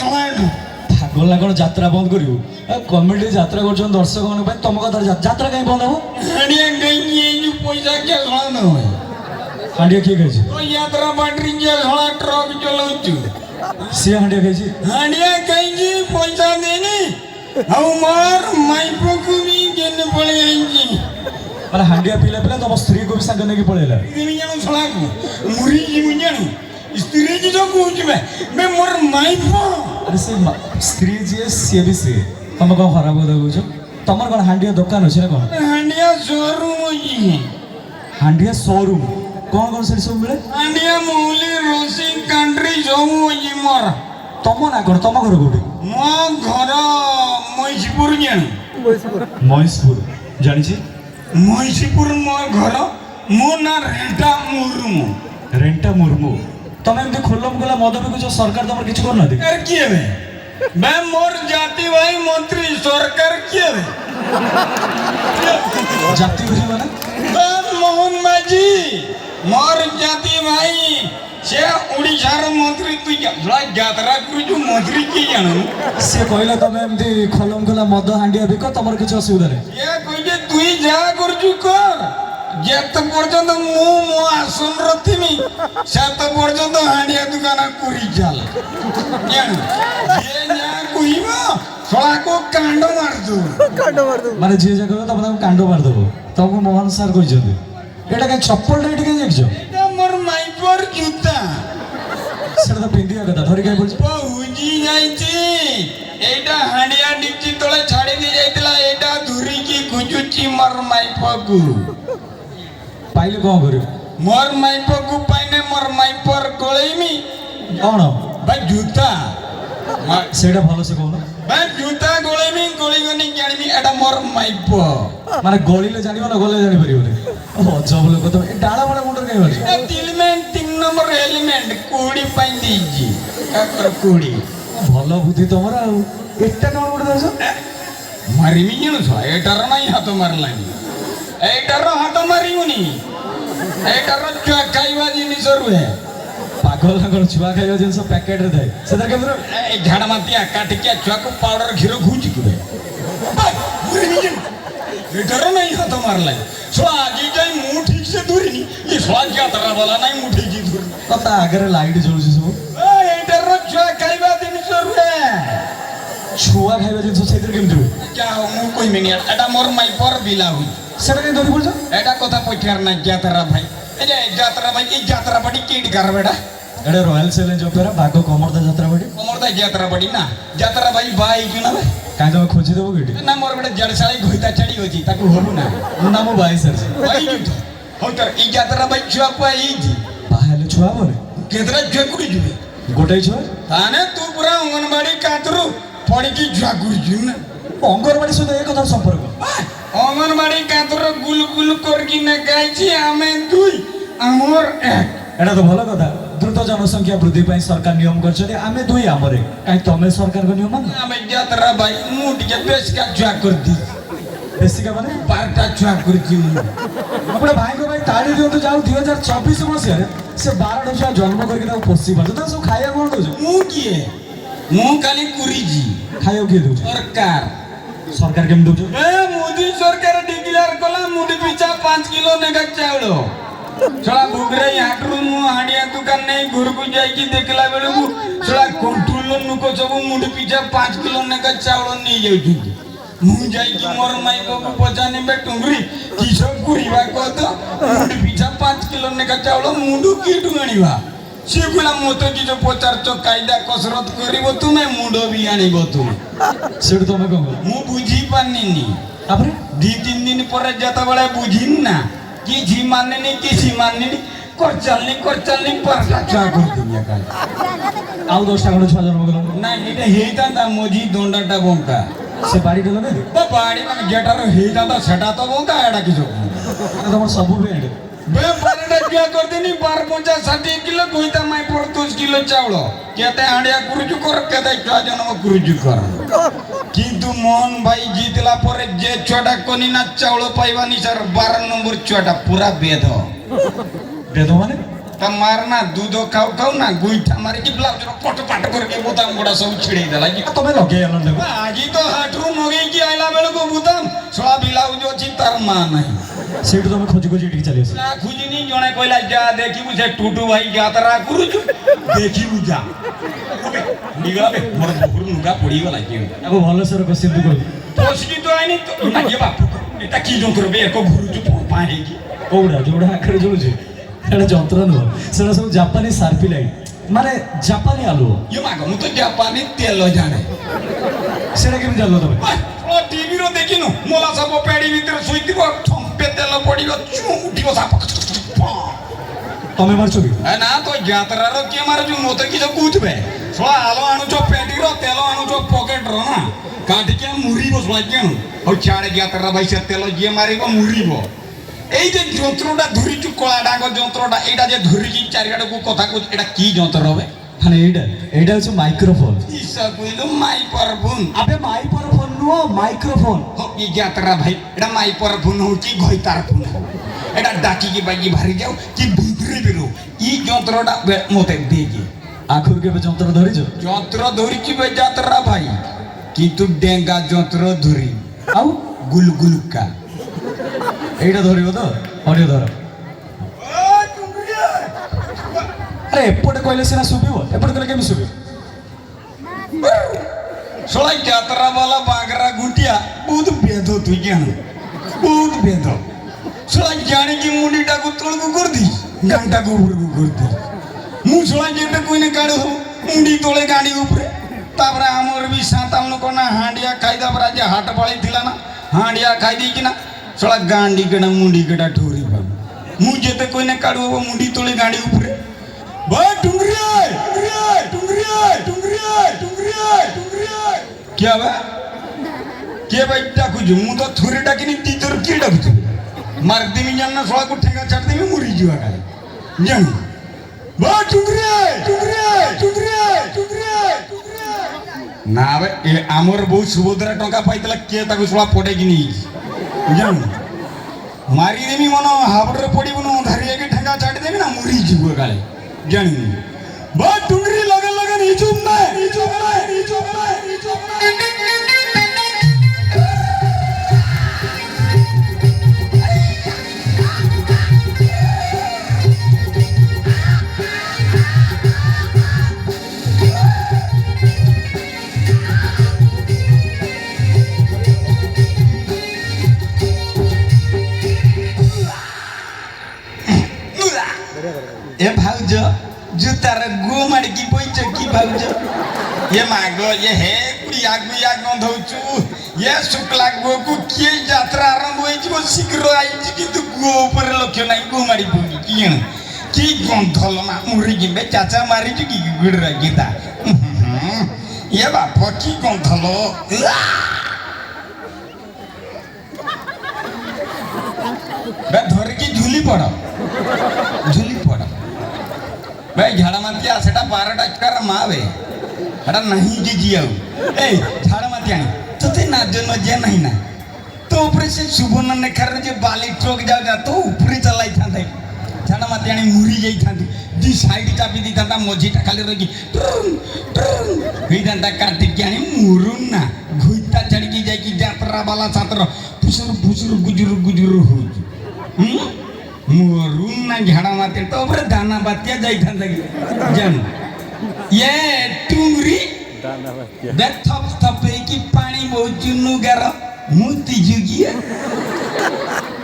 ଶଳାଠୁ ପାଗଳ ନା କଣ ଯାତ୍ରା ବନ୍ଦ କରିବୁ? କମିଟି ଯାତ୍ରା କରୁଛନ୍ତି ଦର୍ଶକମାନଙ୍କ ପାଇଁ, ତମ କଥା ଯାତ୍ରା କାହିଁ ବନ୍ଦ ହବ? ହାଣ୍ଡିଆ କାହିଁକି ଏଇ ଯୋଉ ପଇସା କିଏ ଶଳା ନ ହୁଏ? ହାଣ୍ଡିଆ କିଏ ଖାଇଛି? ତ ଯାତ୍ରା ପାଟିରେ କିଏ ଶଳା ଟ୍ରକ୍ ଚଲାଉଛୁ? ସିଏ ହାଣ୍ଡିଆ ଖାଇଛି? ହାଣ୍ଡିଆ କାହିଁକି ପଇସା ଦେଇନି ଆଉ ମୋର ମାଇପକୁ ବି କେନେ ପଳେଇ ଆଇଛି। ମାନେ ହାଣ୍ଡିଆ ପିଲା ପିଲା ତମ ସ୍ତ୍ରୀକୁ ବି ସାଙ୍ଗେ ନେଇକି ପଳେଇଲା। ଜାଣୁ ଶଳାକୁ ମୁରି ଯିବୁ ଜାଣୁ ସ୍ତ୍ରୀ କି ଯୋଉ କହୁଛୁ ବେ ମୋର ମାଇପ। ଆରେ ସେ ସ୍ତ୍ରୀ ଯିଏ ସିଏ ବି ସିଏ, ତମେ କଣ ଖରାପ କଥା କହୁଛ? ତମର କଣ ହାଣ୍ଡିଆ ଦୋକାନ ଅଛି ନା କଣ? ହାଣ୍ଡିଆ ସୋରୁମ ଅଛି। ହାଣ୍ଡିଆ ସୋରୁମ କଣ କଣ ସେଠି ସବୁ ମିଳେ? ହାଣ୍ଡିଆ ମୌଲି ରୋଷି କାଣ୍ଟ୍ରି ସବୁ ଅଛି ମୋର। ତମ ନା କଣ? ତମ ଘର କୋଉଠି? ମୋ ଘର ମହିଷପୁର ଜାଣୁ। ମହିଷପୁର ଜାଣିଛି। ମହିଷପୁର ମୋ ଘର। ମୋ ନା ରେଣ୍ଟା ମୁର୍ମୁ। ରେଣ୍ଟା ମୁର୍ମୁ। ତମେ ଏମିତି ଖୋଲମ ଖୋଲା ମଦ ବିକୁଛ, ସରକାର ତମର କିଛି କରୁନାହାନ୍ତି? ଆରେ କିଏ ବେ ମୋର ଜାତି ଭାଇ ମନ୍ତ୍ରୀ ସରକାର କିଏ ଜାତି ବୁଝି ମାନେ? ମୋହନ ମାଝୀ ମୋର ଜାତି ଭାଇ ସେ ଓଡ଼ିଶାର ମନ୍ତ୍ରୀ। ତୁଇ ଯାତ୍ରା କରୁଛୁ ମନ୍ତ୍ରୀ କିଏ ଜାଣୁ? ସିଏ କହିଲା ତମେ ଏମିତି ଖୋଲମ ଖୋଲା ମଦ ହାଣ୍ଡିଆ ବିକ, ତମର କିଛି ଅସୁବିଧା ନାହିଁ। ସିଏ କହିছে তুই ଯାହା କରୁଛୁ କର, ଯେତେ ପର୍ଯ୍ୟନ୍ତ ମୁଁ ମୋ ଆସନର ଥିମି ସେତେ ପର୍ଯ୍ୟନ୍ତ ହାଣ୍ଡିଆ ଦୋକାନ କରି ଚାଲ ଜାଣୁ। ଯିଏ ଯାହା କହିବ ଶଳାକୁ କାଣ୍ଡ ମାରିଦବୁ। ମାନେ ଯିଏ ଯାହା କହିବ ତମେ ତାଙ୍କୁ କାଣ୍ଡ ମାରିଦବ। ତମକୁ ମୋହନ ସାର୍ କହିଛନ୍ତି। ଏଇଟା କାହିଁ ଚପଲଟା ଏଠି କାହିଁ ଦେଖିଛ? ଏଇଟା ମୋର ମାଇପର ଜୁତା। ସେଟା ତ ପିନ୍ଧିବା କଥା, ଧରି କାହିଁ ପଡୁଛି? ବୁଝି ଯାଇଛି। এইটা হাঁড়িয়া ডিপচি তলে ছাড়ি দিয়ে যাইতিলা, এইটা ধরিকি খুঁজুছি মোর মাইপকু। পাইলে কଣ କରିବ? মোর মাইপকু পাইনে মোর মাইপর গলেইমি କଣ ভাই জুতা। ସେଇଟା ଭଲସେ କହୁନ। ভাই জুতা গলেইমি গলিগনি জানিমি এটা মোর মাইপ। ମାନେ ଗଳିଲେ ଜାଣିବ ନା ଗଲେ ଜାଣିପାରିବନି? ଅଜବ ଲୋକ ତମେ। ଏ ଡାଳ ବଡ ମୁଣ୍ଡରେ କାହିଁ ମାରିଛ? এলিমেন্ট 3 নম্বর এলিমেন্ট কোড়ি পাই দিয়েছি কাকর কোড়ি। ଭଲ ବୁଦ୍ଧି ତମର ଆଉ। ଏଟା କଣ ଗୋଟେ ଦେଉଛ? মারিমি জানো এটার নাই হাত মারলানি, এইটার হাত মারিবনি, এইটার খাইবা জিনিস রুহে। ପାଗଳ ନା କଣ? ଛୁଆ ଖାଇବା ଜିନିଷ ପ୍ୟାକେଟରେ ଥାଏ, ସେଥିରେ କେମିତି? এই ঝাড় মাতিয়া কাটিকিয়া ছুয়াকু পাউডার ঘিরো ঘুচি করে এটার নাই হাত মারলাই। সোয়া আগে যাই মু ঠিক সে ধরিনি, এই সোয়া যাত্রা বলা নাই মু ঠিকই ধরি। ତା ଆଗରେ ଲାଇଟ୍ ଜଳୁଛି ସବୁ। এইটার ছুয়া খাইবা জিনিস রুহে। ଛୁଆ ଖାଇବା ଜିନିଷ ସେଇଥିରେ କେମିତି ହୁଏ? যা মু কইমিনি এটা মোর মাইপর বিলা হুই। সেটা কাହିଁ ଧରି ପଡୁଛ? এটা কথা পইঠার না যাত্রা ভাই। এই যে যাত্রা ভাই, এই যাত্রা বাড়ি কেট কার বেটা? ଏଟା ରୟାଲ ଚ୍ୟାଲେଞ୍ଜ ଅପେରା ବାଘ କମରଦା ଯାତ୍ରା ବାଡି। কমরদা যাত্রা বাড়ি না যাত্রা ভাই বাই কি না ভাই? କାହିଁ ତମେ ଖୋଜିଦେବ କିଠି? না মোর বেটা জড়সাಳಿ ঘইতা চাড়ি হইছি তাকু হবু না। ନା ମୁଁ ବାହା ହେଇସାରିଛି। ভাই জুতো হই তোর এই যাত্রা ভাই ছুয়া পুয়া এইছি ବାହା ହେଲେ ଛୁଆ ହବନି? কেতরা ছুয়া কুড়ি যাবে ଗୋଟାଏ ଛୁଆ? তানে তু পুরা অঙ্গনবাড়ি কাতরু পড়িকি ছুয়া কুড়ি না। ଅଙ୍ଗନବାଡି ସହିତ ଏ କଥାର ସମ୍ପର୍କ? অঙ্গনবাড়ি কাতর গুল গুল করকি না গাইছি আমি দুই আমর এক। ଏଟା ତ ଭଲ କଥା। ଦ୍ରୁତ ଜନସଂଖ୍ୟା ବୃଦ୍ଧି ପାଇଁ ସରକାର ନିୟମ କରିଛନ୍ତି, ଆମେ ଦୁଇ ଆମରେ। କାହିଁ ତମେ ସରକାରଙ୍କ ନିୟମ ମାନ? আমি যাত্রা ভাই মু টিকে বেশ কা ছুয়া করদি ବେଶିକା ମାନେ? 12টা ছুয়া করছি মু। ଗୋଟେ ଭାଇଙ୍କ ପାଇଁ ତାଳି ଦିଅନ୍ତୁ ଯାଉ 2024 ମସିହାରେ ସେ 12ଟା ଛୁଆ ଜନ୍ମ କରିକି ତାକୁ ପୋଷି ପାରୁଛ। ତାକୁ ସବୁ ଖାଇବାକୁ କଣ ଦଉଛ? মু কিয়ে মু খালি কুড়িছি ଖାଇବାକୁ କିଏ ଦଉଛି? সরকার। ସରକାର କେମିତି ଦଉଛ? মোদি সরকার ডিক্লেয়ার কলা মুডি পিছা 5 কিলো নেগা চাউল। ছড়া বুগরাই হাটরু মু হাঁড়িয়া দোকান নেই ঘরকু যাইকি দেখলা বেলকু ছড়া কন্ট্রোল নুক সবু মুডি পিছা 5 কিলো নেগা চাউল নিয়ে যাউছু। মু যাইকি মোর মাই বাবু পচানিবে টুংরি কিসব কুড়িবা কত মুডি পিছা 5 কিলো নেগা চাউল মুডু কিটু আনিবা। সে কইলা মতো কিছু পচারছ কায়দা কসরত করিব তুমি মুড বি আনিব তুমি। ସେଠୁ ତମେ କଣ କର? ମୁଁ ବୁଝି ପାରିନି। ତାପରେ 2-3 ଦିନ ପରେ ଯେତେବେଳେ ବୁଝିନି ନା କିଛି ମାନିନି କିଛି ମାନିନି କରଚାଲନି 5ଟା ଛୁଆ କରିଦେବି ଏକାଳେ। ଆଉ 10ଟା ଖଣ୍ଡେ ଛୁଆ ଜନ୍ମ କଲ? ନାଇଁ ଏଇଟା ହେଇଥାନ୍ତା ମଝି ଦଣ୍ଡାଟା ବଙ୍କା। ସେ ବାଡ଼ିଟା ଲଗେଇଦେ। ବାଡ଼ି ମାନେ ଯେଟାର ହେଇଥାନ୍ତା ସେଟା ତ ବଙ୍କା ଏଟା କିଛି ତମର ସବୁ ବେଣ୍ଡ। বে বাড়িটা বিয়া করদিনি 12-50-60 কিলো কইতা মাই পর 10 কিলো চাউল কেতে আড়িয়া কুরুচু কর কেতে ছুয়া জন্ম কুরুচু কর। কিন্তু মোহন ভাই জিতলা পরে যে ছুয়াটা কোনি না চাউল পাইবানি স্যার 12 নম্বর ছুয়াটা পুরা বেদ। বেদ মানে? তা মার না দুধ খাও খাও না গুইঠা মারিকি ব্লাউজ পট পাট করকে বুতাম গোড়া ସବୁ ଛିଡେଇ ଦେଲା କି ତମେ ଲଗେଇ ଆଣିଲ ତାକୁ। ଆଜି ତ ହାଟରୁ ମଗେଇକି ଆଇଲା ବେଳକୁ ବୁତାମ ଶଳା ବ୍ଲାଉଜ ଅଛି ତାର ମା ନାହିଁ ସେଇଠୁ ତମେ ଖୋଜି ଖୋଜି ଏଠିକି ଚାଲି ଆସିଲ। ନା ଖୁଜିନି ଜଣେ କହିଲା ଯା ଦେଖିବୁ ସେ ଟୁଟୁ ଭାଇ ଯାତ୍ରା କରୁଛୁ ଦେଖିବୁ ଯା ନିଗଲା ମୋର ବହୁରୁ ନୁଗା ପଡିଗଲା କି ତାକୁ ଭଲସେ କୋଶ୍ଚିନ୍ ତୁ କହିବୁ। ପଶିକି ତ ଆଇନି ତ ନା ଇଏ ବାପୁ ଏଟା କି ଯନ୍ତ୍ର ବେ ଏକ ଘୁରୁଛୁ ପା ହେଇକି କୋଉଟା ଯୋଉଟା ଆଖରେ ଜଳୁଛି ସେଟା ଯନ୍ତ୍ର ନୁହଁ, ସେଟା ସବୁ ଜାପାନୀ ସାର୍ପି ଲାଇଟ୍, ମାନେ ଜାପାନୀ ଆଲୁଅ। ଇଏ ମାଗ ମୁଁ ତ ଜାପାନୀ ତେଲ ଜାଣେ ସେଟା କେମିତି ଜାଣିଲ ତମେ? ଟିଭିର ଦେଖିନୁ ମୋଲା ସାପ ପେଡି ଭିତରେ ଶୋଇଥିବ ଠମ୍ପେ ତେଲ ପଡିବ ଚୁ ଉଠିବ ସାପ ତମେ ମାରୁଛ କି? ନା ତ ଯାତ୍ରାର କିଏ ମାରୁଛୁ ମତେ କିଛି କହୁଥିବେ ଶଳା ଆଲ ଆଣୁଛ ପେଟିର ତେଲ ଆଣୁଛ ପକେଟର ନା କାଟିକି ମୁରିବ ଶଳା କିଣୁ ଆଉ ଛାଡେ ଯାତ୍ରା ଭାଇ ସେ ତେଲ ଯିଏ ମାରିବ ମୁରିବ এই যে যন্ত্রটা ধরিছু কলা ডাক যন্ত্রটা এইটা যে ধরিকি চারিআডকু কথা কইছ এটা কি যন্ত্র হবে মানে এইটা হচ্ছে মাইক্রোফোন। ইসা কইলো মাইক্রোফোন আবে মাইক্রোফোন নুহ মাইক্রোফোন। কি যাত্রা ভাই এটা মাইক্রোফোন হচ্ছে ঘইতার ফোন এটা ডাকিকি বাকি ভারি যাও কি ভিতরে বেরো এই যন্ত্রটা মতে দেখি আখুর কেবে যন্ত্র ধরিছ? যন্ত্র ধরিছি বে যাত্রা ভাই কিন্তু ডেঙ্গা যন্ত্র ধরি আউ গুলগুলকা এইটা ধরিব তো অডিও ধর। আরে এপটে কইলে সিনা শুবিব, এপটে কইলে কেমি শুবিব? শোলাই যাত্রা वाला বাগরা গুটিয়া বহুত বেদ তুই জান বহুত বেদ শোলাই জানি কি মুন্ডিটাকু তলকু করদি গানটাকু উপরকু করদি মু শোলাই যেতে কইনে কাড়ো মুন্ডি তোলে গাড়ি উপরে তারপরে আমার বি সাঁতাল লোক না হাঁডিয়া খাইদা পরা যে হাট পাড়ি থিলা না হাঁডিয়া খাই দিই কিনা শোলা গান্ডি কেডা মুন্ডি কেডা ঠোরি ভাব মু যেতে কইনে কাড়ো মুন্ডি তোলে গাড়ি উপরে বা টুংরিয়া টুংরিয়া টুংরিয়া টুংরিয়া টুংরিয়া টুংরিয়া क्या बा के भाई डाकुछु मु तो थोरी डाकिनी ती तोर की डाकुछु मार देमी जानना सोळा को ठेंगा छाड़ देमी मुरी जीवा काले जान बा टुंगरे टुंगरे टुंगरे टुंगरे टुंगरे ना बे ए आमर बहु सुभद्रा टंका पाइतला के ताकु सोळा पडे कि नी जान मारी देमी मनो हाबडरे पडिबनो धारिया के ठेंगा छाड़ देमी ना मुरी जीवा काले जान बा टुंगरी लगे लगे नीचुम में नीचुम में नीचुम में नीचुम में ए भाउज जुतार गो माडकी पइछ की भाउज ये मागो ये हे कुड़ी आगु या गंधौचु ये शुक्ला गो को के यात्रा आरंभ होई जो शीघ्र आई किंतु गो ऊपर लक्ष्य नाही गो माडी पड़ी की गंधल ना मुरी गिबे चाचा मारी की गुडरा गीता ये बाप की गंधल बे धर की झुली पड़ भाई झाड़ा मातिया सेटा 12 टकर मावे एटा नहीं जी जियाउ ए झाड़ा मातिया तते ना जन जे नहीं ना तो ऊपर से सुबर्ण नेखर जे बाली ट्रक जाउ जा तो ऊपर चलाई थांदे झाड़ा मातिया मुरी जाई थांदी दी साइड चापी दी थांदा मझीटा खाली रही हेई थांदा काटी के मुरुन ना घुइता चढ़ की जाई की यात्रा वाला छात्र फुसुर फुसुर गुजुर गुजुर हो मुरुन ना झाड़ा माते तो ऊपर दाना बातिया जाई थांदा जान ये टुंगरी दाना बातिया बे थप थपे की पानी बहुत जुन्नु गर मुती जुगिया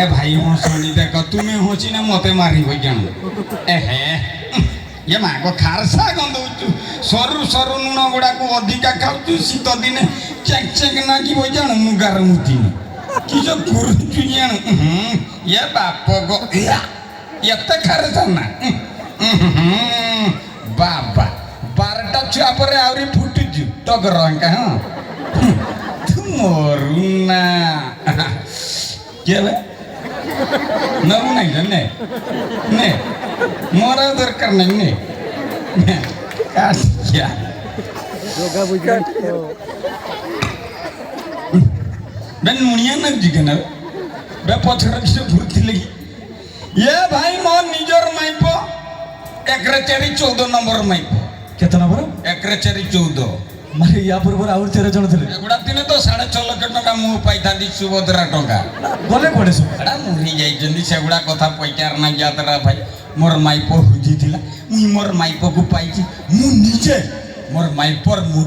ए भाई हो सोनी देख तुम्हें होची ना मते मारी हो जान ए हे ये मागो खारसा गंदौचु सरू सरू नुण गुडा को अधिका खाउचु शीत दिने चेक चेक ना की हो जान मुगार मुती कि जो गुरुचु जान ये बाप गो ये त खारसा ना बाबा 12टा छुआ पर आवरी फुटुचु टगर अंका हां तुमरुना के बे नरु नहीं जने ने मोरा दरकार नहीं ने काट क्या योगा बुझा बे मुनिया न जिगना बे पछर से फुर्ती लगी ये भाई मोर निजर माइपो একরে চারি 14 নম্বর মাইপ କେତେ ନମ୍ବର একরে চারি 14 ମାନେ ୟା ପୂର୍ବରୁ ଆହୁରି 13 ଜଣ ଥିଲେ ଏଗୁଡ଼ା ଦିନେ ତ 6.5 ଲକ୍ଷ ଟଙ୍କା ମୁଁ ପାଇଥାନ୍ତି ସୁଭଦ୍ରା ଟଙ୍କା ଗଲେ କୁଆଡେ ସବୁ ଏଟା ମରି ଯାଇଛନ୍ତି ସେଗୁଡ଼ା କଥା ପଚାର ନା ଯାତ୍ରା ଭାଇ ମୋର ମାଇପ ହୁଜିଥିଲା ମୁଇଁ ମୋର ମାଇପକୁ ପାଇଛି ମୁଁ ନିଜେ ମୋର ମାଇପର